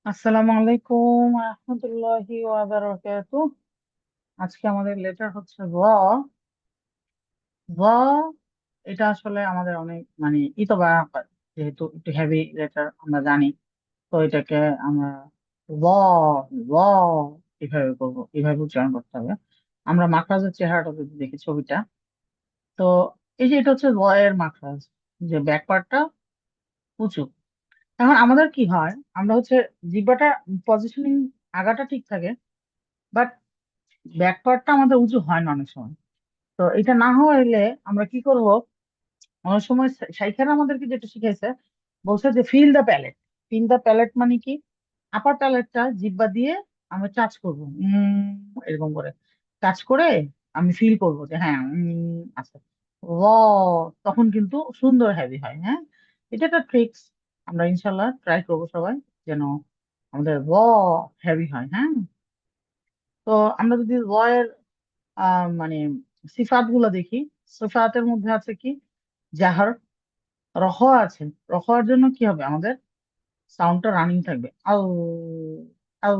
আসসালামু আলাইকুম রহমতুল্লাহি ওয়া বারাকাতুহু। আজকে আমাদের লেটার হচ্ছে ভ। ভ এটা আসলে আমাদের অনেক মানে ইতবা আকার, যেহেতু একটু হেভি লেটার আমরা জানি। তো এটাকে আমরা ভ ভ এভাবে করবো, এভাবে উচ্চারণ করতে হবে। আমরা মাখরাজের চেহারাটা যদি দেখি ছবিটা, তো এই যে এটা হচ্ছে ভ এর মাখরাজ, যে ব্যাক পার্টটা উঁচু। এখন আমাদের কি হয়, আমরা হচ্ছে জিহ্বাটা পজিশনিং আগাটা ঠিক থাকে, বাট ব্যাক পার্টটা আমাদের উঁচু হয় না অনেক সময়। তো এটা না হইলে আমরা কি করব, অনেক সময় শাইখারা আমাদেরকে যেটা শিখাইছে, বলছে যে fill the palette. Fill the palette মানে কি, আপার প্যালেটটা জিহ্বা দিয়ে আমি টাচ করব, এরকম করে টাচ করে আমি ফিল করব যে হ্যাঁ আচ্ছা র, তখন কিন্তু সুন্দর হেভি হয়। হ্যাঁ, এটা একটা ট্রিক্স, আমরা ইনশাল্লাহ ট্রাই করবো সবাই, যেন আমাদের র হেভি হয়। হ্যাঁ, তো আমরা যদি র এর মানে সিফাত গুলো দেখি, সিফাতের মধ্যে আছে কি, জাহার, রহ আছে। রহর জন্য কি হবে, আমাদের সাউন্ডটা রানিং থাকবে, আউ আউ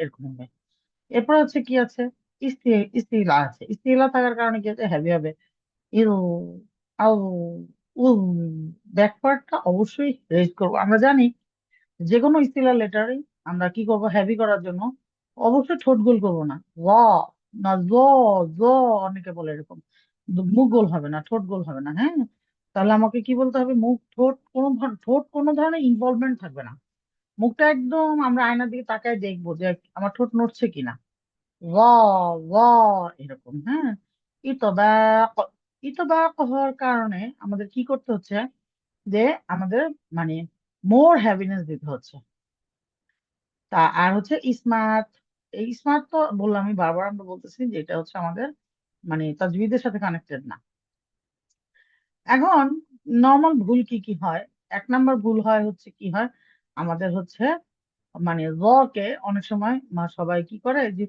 এরকম হবে। এরপর হচ্ছে কি আছে, ইস্তিলা আছে। ইস্তিলা থাকার কারণে কি হচ্ছে, হেভি হবে, ইউ আউ উ। ব্যাকওয়ার্ডটা অবশ্যই রেজ করবো। আমরা জানি যে কোনো ইস্তিলা লেটারই আমরা কি করব, হেভি করার জন্য অবশ্যই ঠোঁট গোল করবো না, ল না জ, জ। অনেকে বলে এরকম, কিন্তু মুখ গোল হবে না, ঠোঁট গোল হবে না। হ্যাঁ, তাহলে আমাকে কি বলতে হবে, মুখ ঠোঁট ঠোঁট কোনো ধরনের ইনভলভমেন্ট থাকবে না। মুখটা একদম আমরা আয়নার দিকে তাকায় দেখবো যে আমার ঠোঁট নড়ছে কিনা, ল ল এরকম। হ্যাঁ, ইতবাক, ইতবাক হওয়ার কারণে আমাদের কি করতে হচ্ছে, যে আমাদের মানে মোর হ্যাভিনেস দিতে হচ্ছে। তা আর হচ্ছে স্মার্ট, এই স্মার্ট তো বললাম, আমি বারবার আমরা বলতেছি যে এটা হচ্ছে আমাদের মানে তাজবিদের সাথে কানেক্টেড না। এখন নর্মাল ভুল কি কি হয়, এক নাম্বার ভুল হয় হচ্ছে কি হয়, আমাদের হচ্ছে মানে র কে অনেক সময় সবাই কি করে যে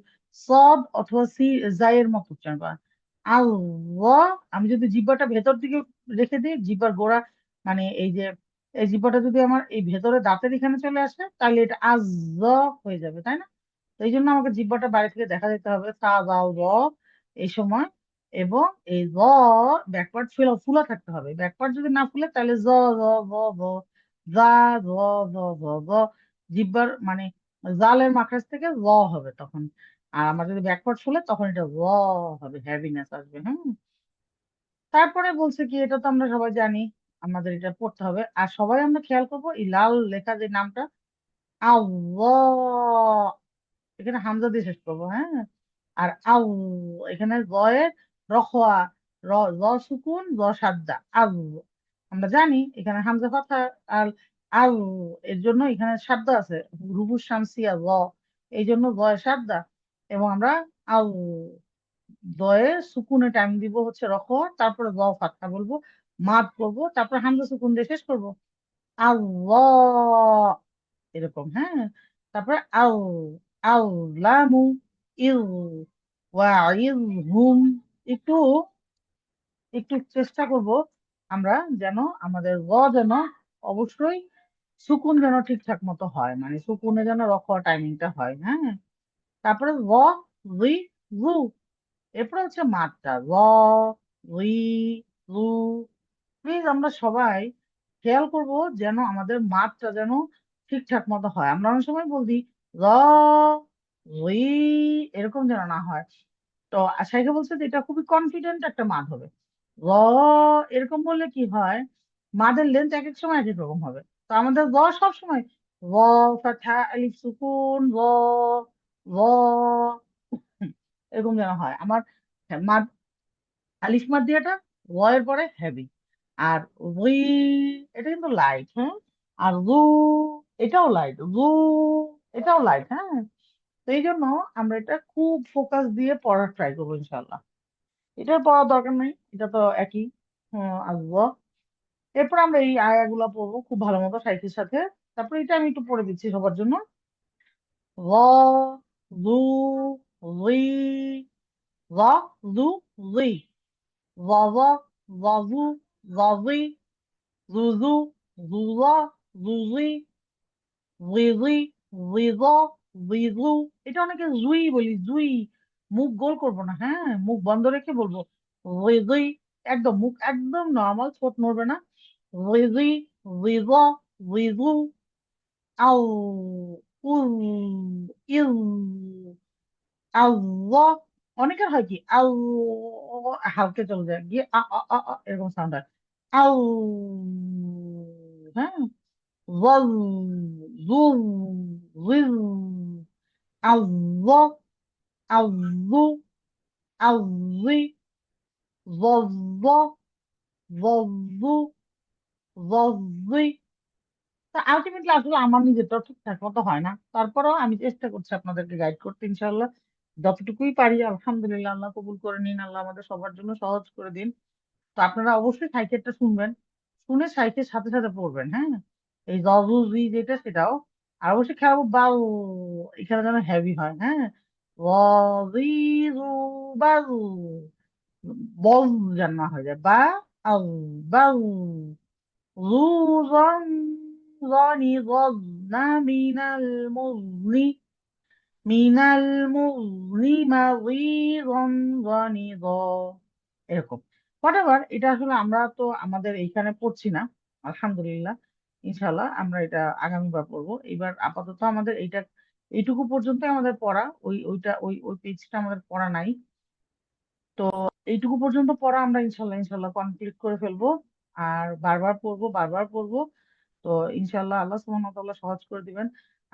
সদ অথবা সি জায়ের মতো উচ্চারণ করে। আর র, আমি যদি জিহ্বাটা ভেতর দিকে রেখে দিই, জিহ্বার গোড়া মানে এই যে এই জিহ্বাটা যদি আমার এই ভেতরে দাঁতের এখানে চলে আসে, তাহলে এটা আজ হয়ে যাবে, তাই না? তো এই জন্য আমাকে জিহ্বাটা বাইরে থেকে দেখা যেতে হবে, তা দাও র এই সময়। এবং এই র ব্যাকওয়ার্ড ফুলা থাকতে হবে। ব্যাকওয়ার্ড যদি না ফুলে তাহলে জ জ ভ ভ, যা জ জ ভ ভ, জিহ্বার মানে জালের মাখাজ থেকে র হবে তখন। আর আমার যদি ব্যাকওয়ার্ড ফুলে তখন এটা র হবে, হ্যাভিনেস আসবে। হ্যাঁ, তারপরে বলছে কি, এটা তো আমরা সবাই জানি, আমাদের এটা পড়তে হবে। আর সবাই আমরা খেয়াল করবো এই লাল লেখা যে নামটা, আল্লাহ, এখানে হামজা দিয়ে শেষ করবো। হ্যাঁ, আর আউ, এখানে জয়ের রখোয়া, র, জ সুকুন, জ সাদ্দা, আউ। আমরা জানি এখানে হামজা ফাথা, আর আউ এর জন্য এখানে সাদ্দা আছে, রুবুস শামসিয়া জ, এই জন্য জয় সাদ্দা। এবং আমরা আউ, জয়ে সুকুনে টাইম দিব হচ্ছে রখোয়া, তারপরে জ ফাতহা বলবো, মাদ করবো, তারপরে হামজা সুকুন দিয়ে শেষ করবো, আল্লাহ এরকম। হ্যাঁ, তারপরে আউ, আউ লামু, ইউ ওয়াইজ হুম। একটু একটু চেষ্টা করব আমরা, যেন আমাদের যেন অবশ্যই সুকুন যেন ঠিকঠাক মতো হয়, মানে সুকুনে যেন রখোয়া টাইমিংটা হয়। হ্যাঁ, তারপরে রি, রু। এরপরে হচ্ছে মাত্রা রি, রু। প্লিজ আমরা সবাই খেয়াল করব যেন আমাদের মাত্রা যেন ঠিকঠাক মতো হয়। আমরা অনেক সময় বলছি র, রি, এরকম যেন না হয়। তো আশাইকে বলছে যে এটা খুবই কনফিডেন্ট একটা মাদ হবে। র এরকম বললে কি হয়, মাদের লেন্থ এক এক সময় এক এক রকম হবে। তো আমাদের সব সময় র, ফাথা আলিফ সুকুন, র এরকম যেন হয় আমার। মাদ, আলিফ মাদ দিয়েটা র এর পরে হেভি। আর রুই, এটা কিন্তু লাইট। হ্যাঁ, আর রু, এটাও লাইট। রু, এটাও লাইট। হ্যাঁ, তো এই জন্য আমরা এটা খুব ফোকাস দিয়ে পড়ার ট্রাই করবো ইনশাল্লাহ। এটার পড়ার দরকার নেই, এটা তো একই। আসবো, এরপর আমরা এই আয়াগুলা পড়বো খুব ভালো মতো সাহিত্যের সাথে। তারপরে এটা আমি একটু পড়ে দিচ্ছি সবার জন্য। র, রু, রি, র, রু, রি, র, র, রু, রি, রুজু, রুরা, রুজি, জিজি, জিজ, জিজু। এটা অনেকে জুই বলি, জুই। মুখ গোল করবো না, হ্যাঁ, মুখ বন্ধ রেখে বলবো জিজি। একদম মুখ একদম নর্মাল, ঠোঁট নড়বে না। জিজি, জিজ, জিজু। আউ, উল, ইউ, আল্লাহ। অনেকের হয় কি আউ, হালকা চলে যায় গিয়ে এরকম সাউন্ড হয়। আউ, হ্যাঁ। ظل، ظل، ظل، الظ، الظ، الظ، ظظ، ظظ، ظظ। তা আলটিমেটলি আসলে আমার নিজেরটা ঠিকঠাক মতো হয় না, তারপরেও আমি চেষ্টা করছি আপনাদেরকে গাইড করতে, ইনশাল্লাহ যতটুকুই পারি। আলহামদুলিল্লাহ, আল্লাহ কবুল করে নিন, আল্লাহ আমাদের সবার জন্য সহজ করে দিন। তো আপনারা অবশ্যই সাইকেলটা শুনবেন, শুনে সাইকেল সাথে সাথে পড়বেন, হ্যাঁ। এই জজুজি যেটা সেটাও। আর অবশ্যই খেয়াল বাউ, এখানে যেন হেভি হয়, হ্যাঁ। ওয়াজিজু, বাউ, বল যেন না হয়ে যায়, বা আউ, বাউ, জুজন, জনি, জজনা, মিনাল মুজনি, মিনাল মুজনি, মাজিজন, জনি, এরকম। হোয়াটএভার, এটা আসলে আমরা তো আমাদের এইখানে পড়ছি না, আলহামদুলিল্লাহ। ইনশাল্লাহ আমরা এটা আগামীবার পড়বো। এবার আপাতত আমাদের এইটা এইটুকু পর্যন্ত আমাদের পড়া, ওইটা ওই ওই পেজটা আমাদের পড়া নাই। তো এইটুকু পর্যন্ত পড়া আমরা ইনশাল্লাহ ইনশাল্লাহ কমপ্লিট করে ফেলবো। আর বারবার পড়বো, বারবার পড়বো। তো ইনশাল্লাহ আল্লাহ সুবহানাহু ওয়া তাআলা সহজ করে দিবেন।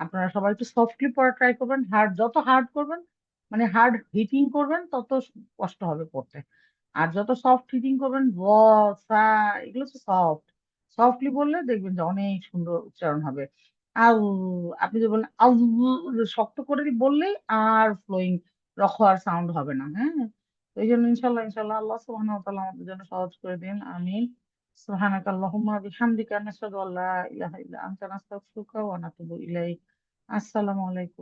আপনারা সবাই একটু সফটলি পড়া ট্রাই করবেন, হার্ড যত হার্ড করবেন, মানে হার্ড হিটিং করবেন তত কষ্ট হবে পড়তে। আর যত সফট হিটিং করবেন ব, সা, এগুলো তো সফট, সফটলি বললে দেখবেন যে অনেক সুন্দর উচ্চারণ হবে। আউ, আপনি যে বললেন আউ, শক্ত করে বললেই আর ফ্লোয়িং, রখ আর সাউন্ড হবে না, হ্যাঁ। তো এই জন্য ইনশাল্লাহ ইনশাল্লাহ আল্লাহ সুবহানাহু ওয়া তাআলা আমাদের জন্য সহজ করে দিন, আমিন। সুবহানাকা আল্লাহুম্মা বিহামদিকা নাশহাদু আল্লা ইলাহা ইল্লা আনতা নাস্তাগফিরুকা ওয়া নাতুবু ইলাইক। আসসালামু আলাইকুম।